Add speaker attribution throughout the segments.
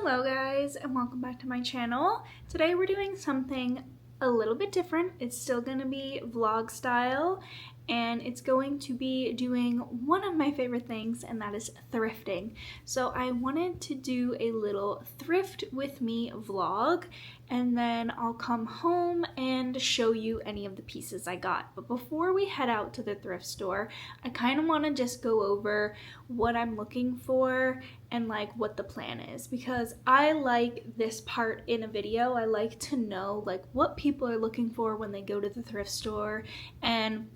Speaker 1: Hello guys, and welcome back to my channel. Today we're doing something a little bit different. It's still going to be vlog style, and it's going to be doing one of my favorite things, and that is thrifting. So I wanted to do a little thrift with me vlog, and then I'll come home and show you any of the pieces I got. But before we head out to the thrift store, I kind of want to just go over what I'm looking for and like what the plan is, because I like this part in a video. I like to know like what people are looking for when they go to the thrift store, and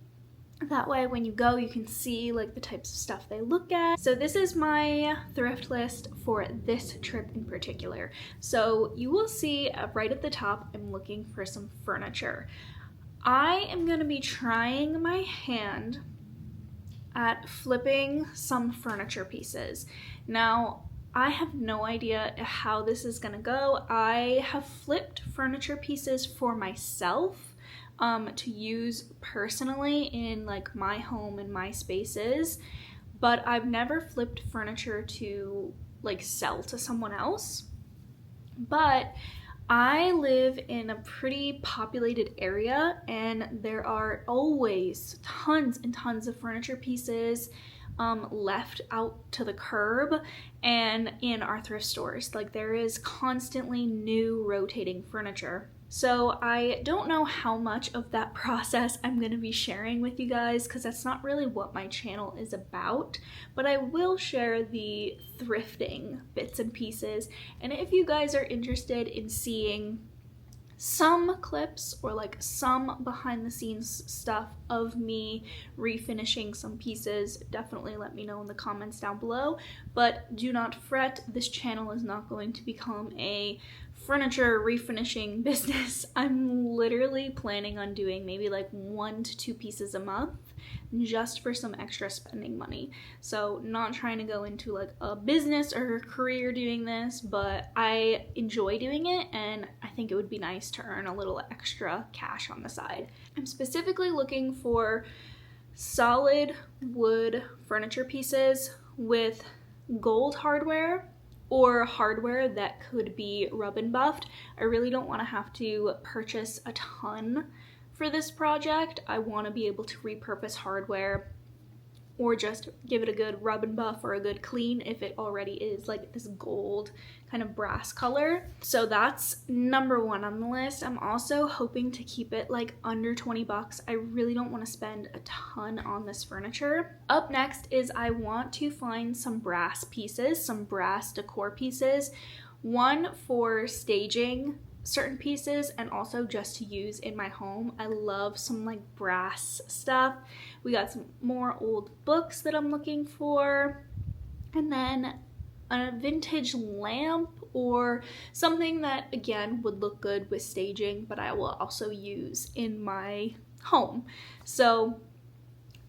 Speaker 1: that way when you go you can see like the types of stuff they look at. So this is my thrift list for this trip in particular. So you will see right at the top I'm looking for some furniture. I am going to be trying my hand at flipping some furniture pieces. Now, I have no idea how this is gonna go. I have flipped furniture pieces for myself to use personally in like my home and my spaces, but I've never flipped furniture to like sell to someone else. But I live in a pretty populated area, and there are always tons and tons of furniture pieces left out to the curb and in our thrift stores. Like, there is constantly new rotating furniture. So I don't know how much of that process I'm going to be sharing with you guys, because that's not really what my channel is about, but I will share the thrifting bits and pieces. And if you guys are interested in seeing some clips or like some behind the scenes stuff of me refinishing some pieces, definitely let me know in the comments down below. But do not fret, this channel is not going to become a furniture refinishing business. I'm literally planning on doing maybe like 1 to 2 pieces a month just for some extra spending money. So not trying to go into like a business or a career doing this, but I enjoy doing it, and I think it would be nice to earn a little extra cash on the side. I'm specifically looking for solid wood furniture pieces with gold hardware or hardware that could be rub and buffed. I really don't want to have to purchase a ton for this project. I want to be able to repurpose hardware or just give it a good rub and buff or a good clean if it already is like this gold kind of brass color. So that's number 1 on the list. I'm also hoping to keep it like under 20 bucks. I really don't want to spend a ton on this furniture. Up next is I want to find some brass pieces, some brass decor pieces. One for staging certain pieces and also just to use in my home. I love some like brass stuff. We got some more old books that I'm looking for, and then a vintage lamp or something that again would look good with staging, but I will also use in my home. So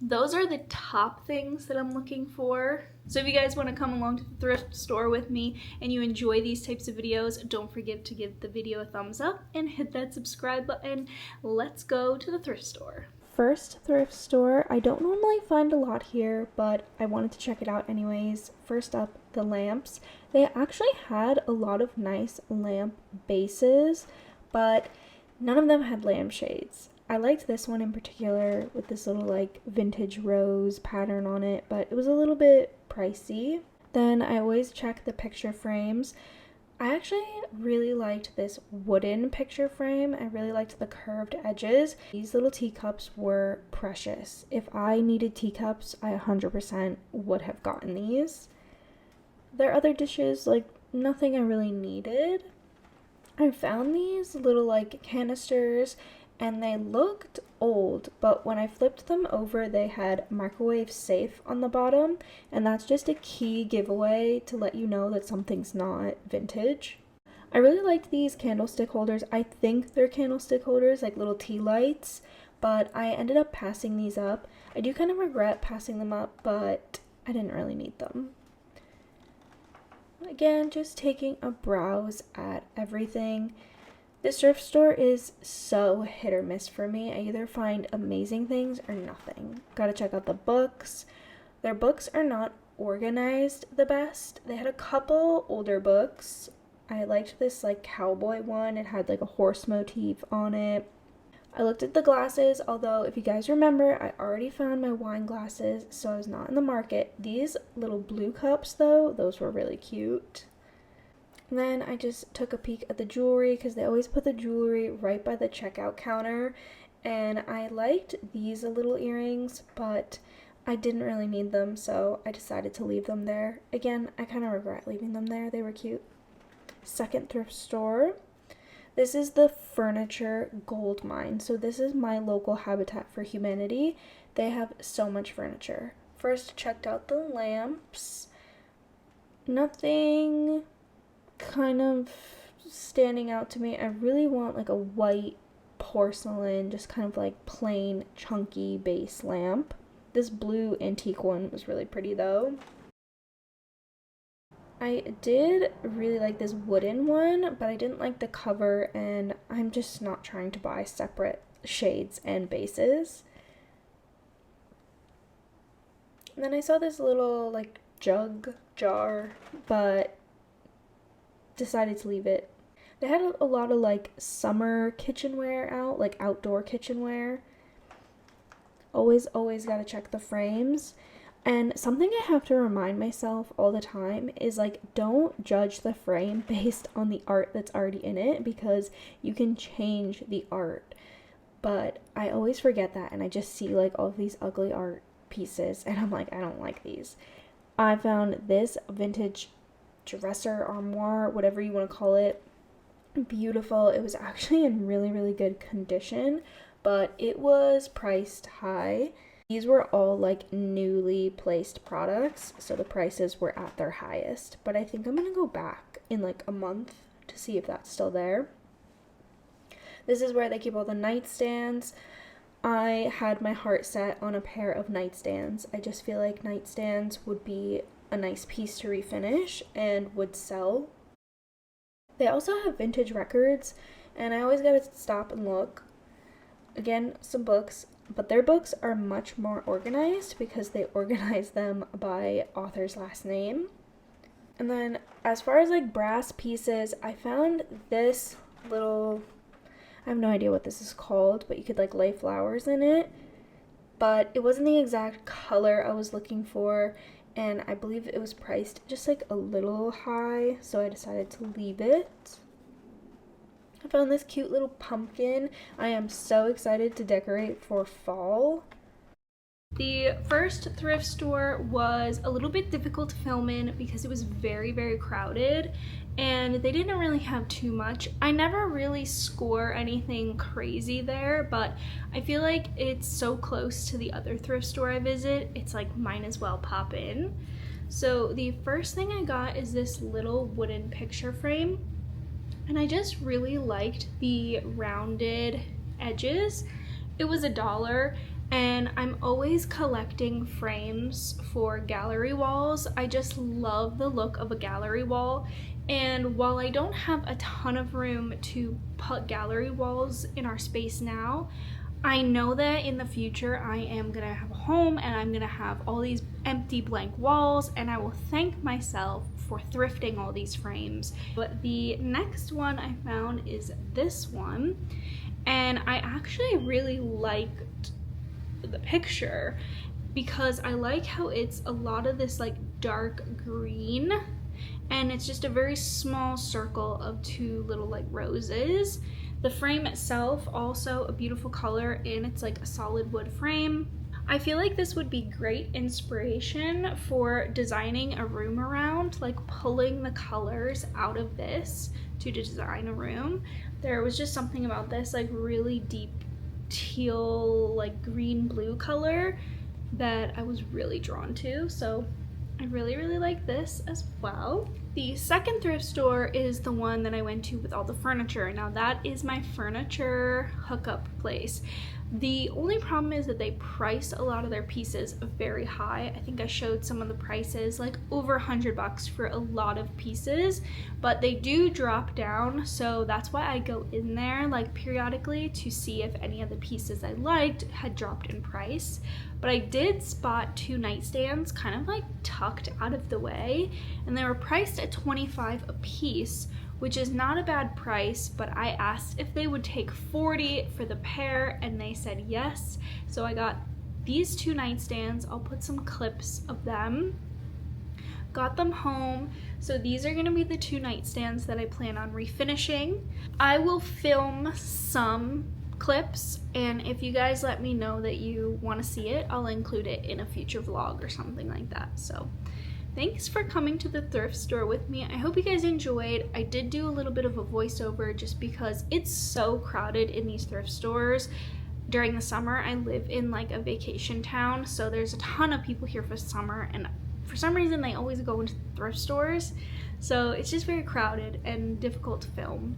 Speaker 1: those are the top things that I'm looking for. So if you guys want to come along to the thrift store with me and you enjoy these types of videos, don't forget to give the video a thumbs up and hit that subscribe button. Let's go to the thrift store. First thrift store, I don't normally find a lot here, but I wanted to check it out anyways. First up, the lamps. They actually had a lot of nice lamp bases, but none of them had lampshades. I liked this one in particular with this little like vintage rose pattern on it, but it was a little bit pricey. Then I always check the picture frames. I actually really liked this wooden picture frame. I really liked the curved edges. These little teacups were precious. If I needed teacups, I 100% would have gotten these. Their other dishes, like nothing I really needed. I found these little like canisters, and they looked old, but when I flipped them over, they had microwave safe on the bottom, and that's just a key giveaway to let you know that something's not vintage. I really liked these candlestick holders. I think they're candlestick holders, like little tea lights, but I ended up passing these up. I do kind of regret passing them up, but I didn't really need them. Again, just taking a browse at everything. This thrift store is so hit or miss for me. I either find amazing things or nothing. Gotta check out the books. Their books are not organized the best. They had a couple older books I liked this like cowboy one. It had like a horse motif on it. I looked at the glasses, although if you guys remember, I already found my wine glasses, so I was not in the market. These little blue cups though, those were really cute. And then I just took a peek at the jewelry because they always put the jewelry right by the checkout counter. And I liked these little earrings, but I didn't really need them, so I decided to leave them there. Again, I kind of regret leaving them there. They were cute. Second thrift store. This is the Furniture Gold Mine. So this is my local Habitat for Humanity. They have so much furniture. First, checked out the lamps. Nothing kind of standing out to me. I really want like a white porcelain, just kind of like plain chunky base lamp. This blue antique one was really pretty though. I did really like this wooden one, but I didn't like the cover, and I'm just not trying to buy separate shades and bases. And then I saw this little like jar, but decided to leave it. They had a lot of like summer kitchenware out, like outdoor kitchenware. Always gotta check the frames. And something I have to remind myself all the time is like, don't judge the frame based on the art that's already in it, because you can change the art. But I always forget that, and I just see like all of these ugly art pieces and I'm like, I don't like these. I found this vintage dresser, armoire, whatever you want to call it. Beautiful. It was actually in really good condition, but it was priced high. These were all like newly placed products, so the prices were at their highest. But I think I'm gonna go back in like a month to see if that's still there. This is where they keep all the nightstands. I had my heart set on a pair of nightstands. I just feel like nightstands would be a nice piece to refinish and would sell. They also have vintage records, and I always gotta stop and look. Again, some books, but their books are much more organized because they organize them by author's last name. And then as far as like brass pieces, I found this little, I have no idea what this is called, but you could like lay flowers in it. But it wasn't the exact color I was looking for, and I believe it was priced just like a little high, so I decided to leave it. I found this cute little pumpkin. I am so excited to decorate for fall. The first thrift store was a little bit difficult to film in because it was very crowded and they didn't really have too much. I never really score anything crazy there, but I feel like it's so close to the other thrift store I visit, it's like might as well pop in. So the first thing I got is this little wooden picture frame, and I just really liked the rounded edges. It was $1, and I'm always collecting frames for gallery walls. I just love the look of a gallery wall, and while I don't have a ton of room to put gallery walls in our space now, I know that in the future I am gonna have a home and I'm gonna have all these empty blank walls, and I will thank myself for thrifting all these frames. But the next one I found is this one, and I actually really liked the picture because I like how it's a lot of this like dark green, and it's just a very small circle of two little like roses. The frame itself also a beautiful color, and it's like a solid wood frame. I feel like this would be great inspiration for designing a room around, like pulling the colors out of this to design a room. There was just something about this like really deep teal, like green blue color that I was really drawn to, so I really like this as well. The second thrift store is the one that I went to with all the furniture. Now that is my furniture hookup place. The only problem is that they price a lot of their pieces very high. I think I showed some of the prices, like over $100 for a lot of pieces, but they do drop down, so that's why I go in there like periodically to see if any of the pieces I liked had dropped in price. But I did spot two nightstands kind of like tucked out of the way, and they were priced at $25 a piece, which is not a bad price, but I asked if they would take $40 for the pair and they said yes. So I got these 2 nightstands. I'll put some clips of them. Got them home. So these are gonna be the 2 nightstands that I plan on refinishing. I will film some clips, and if you guys let me know that you want to see it, I'll include it in a future vlog or something like that. So thanks for coming to the thrift store with me. I hope you guys enjoyed. I did do a little bit of a voiceover just because it's so crowded in these thrift stores. During the summer, I live in like a vacation town, so there's a ton of people here for summer, and for some reason they always go into thrift stores, so it's just very crowded and difficult to film.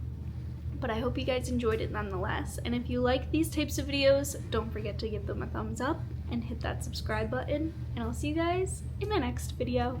Speaker 1: But I hope you guys enjoyed it nonetheless, and if you like these types of videos, don't forget to give them a thumbs up and hit that subscribe button, and I'll see you guys in my next video.